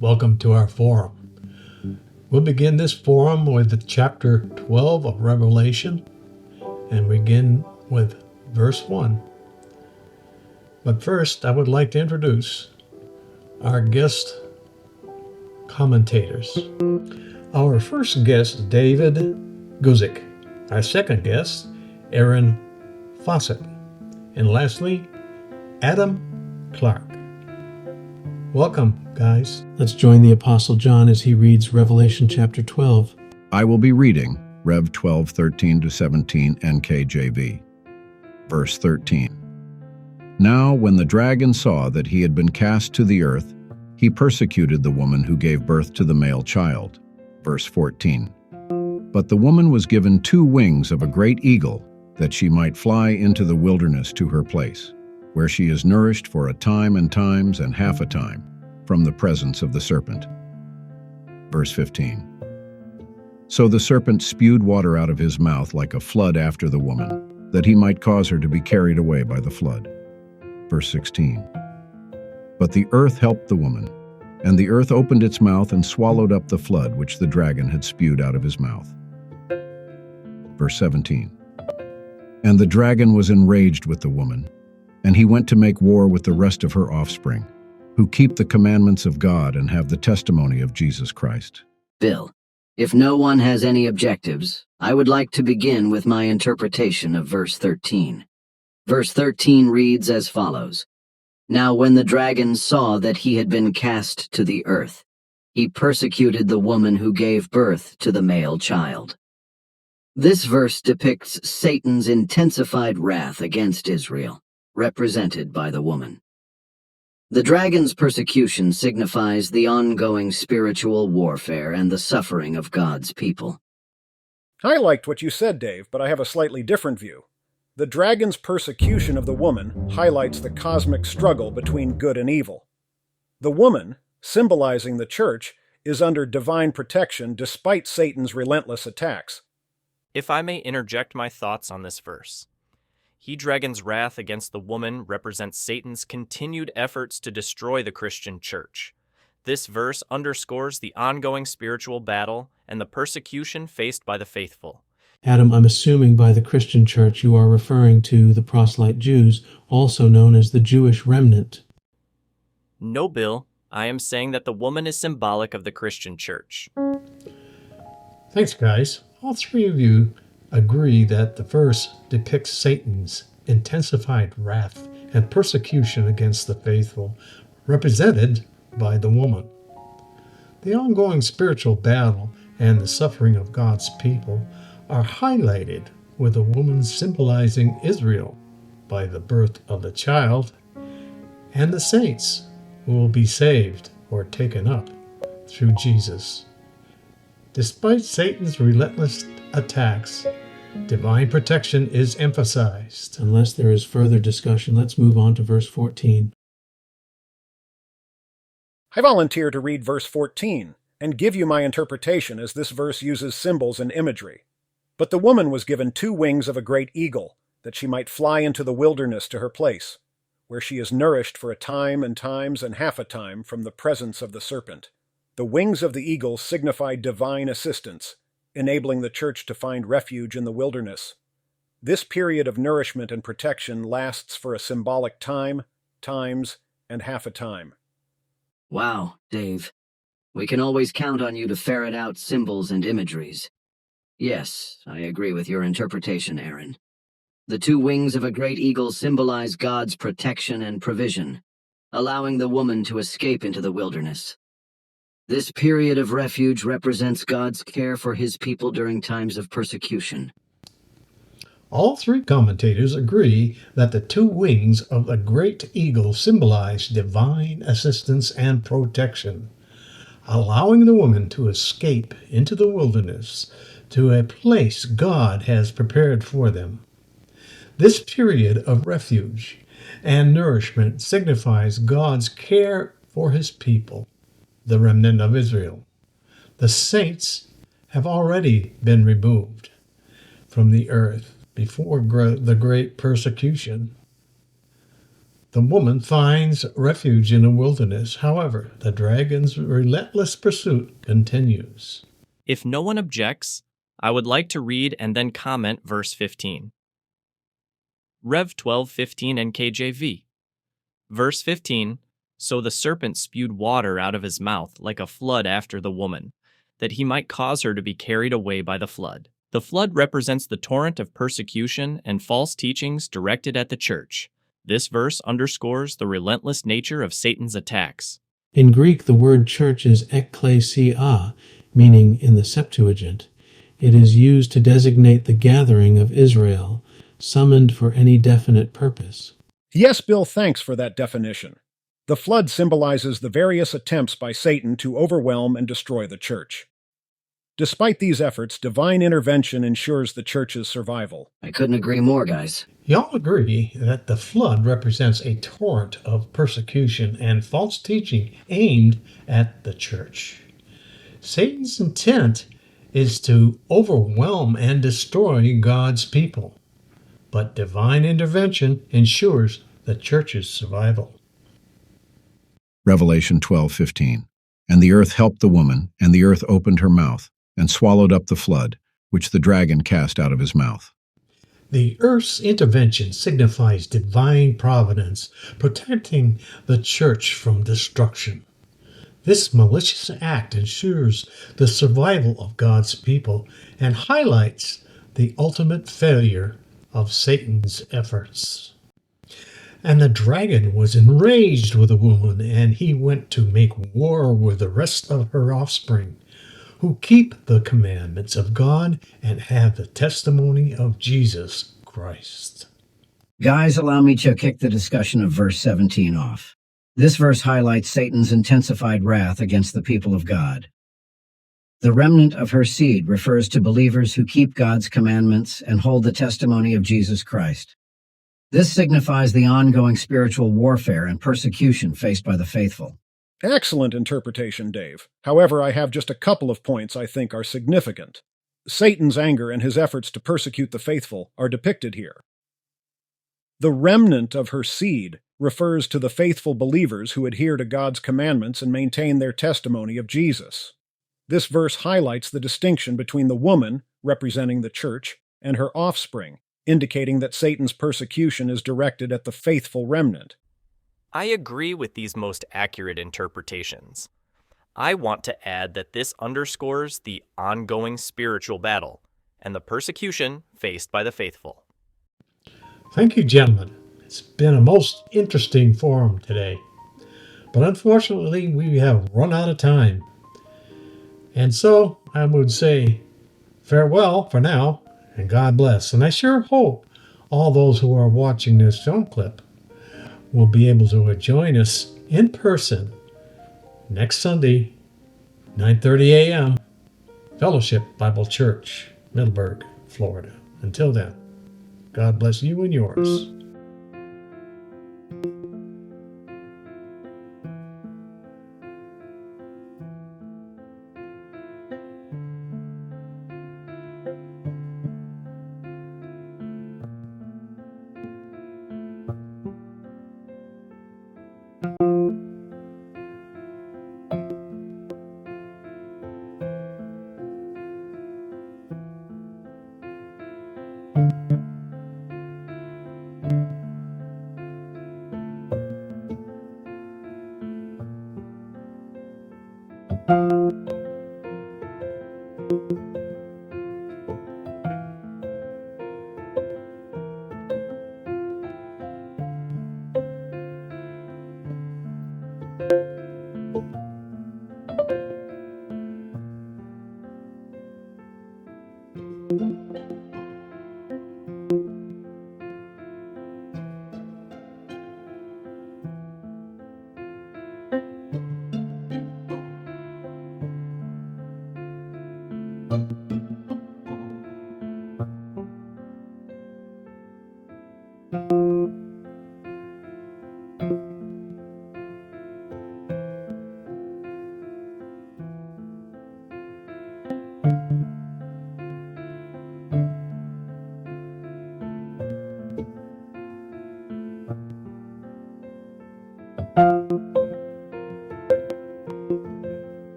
Welcome to our forum. We'll begin this forum with chapter 12 of Revelation and begin with verse 1. But first, I would like to introduce our guest commentators. Our first guest, David Guzik. Our second guest, Aaron Fawcett. And lastly, Adam Clark. Welcome, guys. Let's join the Apostle John as he reads Revelation chapter 12. I will be reading Rev 12:13-17 NKJV. Verse 13. Now when the dragon saw that he had been cast to the earth, he persecuted the woman who gave birth to the male child. Verse 14. But the woman was given 2 wings of a great eagle, that she might fly into the wilderness to her place, where she is nourished for a time and times and half a time from the presence of the serpent. Verse 15. So the serpent spewed water out of his mouth like a flood after the woman, that he might cause her to be carried away by the flood. Verse 16. But the earth helped the woman, and the earth opened its mouth and swallowed up the flood which the dragon had spewed out of his mouth. Verse 17. And the dragon was enraged with the woman, and he went to make war with the rest of her offspring, who keep the commandments of God and have the testimony of Jesus Christ. Bill, if no one has any objectives, I would like to begin with my interpretation of verse 13. Verse 13 reads as follows. Now when the dragon saw that he had been cast to the earth, he persecuted the woman who gave birth to the male child. This verse depicts Satan's intensified wrath against Israel, represented by the woman. The dragon's persecution signifies the ongoing spiritual warfare and the suffering of God's people. I liked what you said, Dave, but I have a slightly different view. The dragon's persecution of the woman highlights the cosmic struggle between good and evil. The woman, symbolizing the church, is under divine protection despite Satan's relentless attacks. If I may interject my thoughts on this verse. He-Dragon's wrath against the woman represents Satan's continued efforts to destroy the Christian church. This verse underscores the ongoing spiritual battle and the persecution faced by the faithful. Adam, I'm assuming by the Christian church you are referring to the proselyte Jews, also known as the Jewish remnant. No, Bill. I am saying that the woman is symbolic of the Christian church. Thanks, guys. All three of you agree that the verse depicts Satan's intensified wrath and persecution against the faithful, represented by the woman. The ongoing spiritual battle and the suffering of God's people are highlighted with a woman symbolizing Israel by the birth of the child and the saints who will be saved or taken up through Jesus. Despite Satan's relentless attacks, divine protection is emphasized. Unless there is further discussion, let's move on to verse 14. I volunteer to read verse 14 and give you my interpretation as this verse uses symbols and imagery. But the woman was given 2 wings of a great eagle, that she might fly into the wilderness to her place, where she is nourished for a time and times and half a time from the presence of the serpent. The wings of the eagle signify divine assistance, enabling the church to find refuge in the wilderness. This period of nourishment and protection lasts for a symbolic time, times, and half a time. Wow, Dave. We can always count on you to ferret out symbols and imageries. Yes, I agree with your interpretation, Aaron. The 2 wings of a great eagle symbolize God's protection and provision, allowing the woman to escape into the wilderness. This period of refuge represents God's care for his people during times of persecution. All 3 commentators agree that the 2 wings of a great eagle symbolize divine assistance and protection, allowing the woman to escape into the wilderness to a place God has prepared for them. This period of refuge and nourishment signifies God's care for his people, the remnant of Israel. The saints have already been removed from the earth before the great persecution. The woman finds refuge in the wilderness. However, the dragon's relentless pursuit continues. If no one objects, I would like to read and then comment verse 15. Rev 12:15 NKJV. Verse 15, so the serpent spewed water out of his mouth like a flood after the woman, that he might cause her to be carried away by the flood. The flood represents the torrent of persecution and false teachings directed at the church. This verse underscores the relentless nature of Satan's attacks. In Greek, the word church is ekklesia, meaning in the Septuagint. It is used to designate the gathering of Israel, summoned for any definite purpose. Yes, Bill, thanks for that definition. The flood symbolizes the various attempts by Satan to overwhelm and destroy the church. Despite these efforts, divine intervention ensures the church's survival. I couldn't agree more, guys. Y'all agree that the flood represents a torrent of persecution and false teaching aimed at the church. Satan's intent is to overwhelm and destroy God's people, but divine intervention ensures the church's survival. Revelation 12:15. And the earth helped the woman, and the earth opened her mouth, and swallowed up the flood, which the dragon cast out of his mouth. The earth's intervention signifies divine providence, protecting the church from destruction. This malicious act ensures the survival of God's people and highlights the ultimate failure of Satan's efforts. And the dragon was enraged with the woman, and he went to make war with the rest of her offspring, who keep the commandments of God and have the testimony of Jesus Christ. Guys, allow me to kick the discussion of verse 17 off. This verse highlights Satan's intensified wrath against the people of God. The remnant of her seed refers to believers who keep God's commandments and hold the testimony of Jesus Christ. This signifies the ongoing spiritual warfare and persecution faced by the faithful. Excellent interpretation, Dave. However, I have just a couple of points I think are significant. Satan's anger and his efforts to persecute the faithful are depicted here. The remnant of her seed refers to the faithful believers who adhere to God's commandments and maintain their testimony of Jesus. This verse highlights the distinction between the woman, representing the church, and her offspring, indicating that Satan's persecution is directed at the faithful remnant. I agree with these most accurate interpretations. I want to add that this underscores the ongoing spiritual battle and the persecution faced by the faithful. Thank you, gentlemen. It's been a most interesting forum today. But unfortunately, we have run out of time. And so I would say farewell for now, and God bless. And I sure hope all those who are watching this film clip will be able to join us in person next Sunday, 9:30 a.m., Fellowship Bible Church, Middleburg, Florida. Until then, God bless you and yours.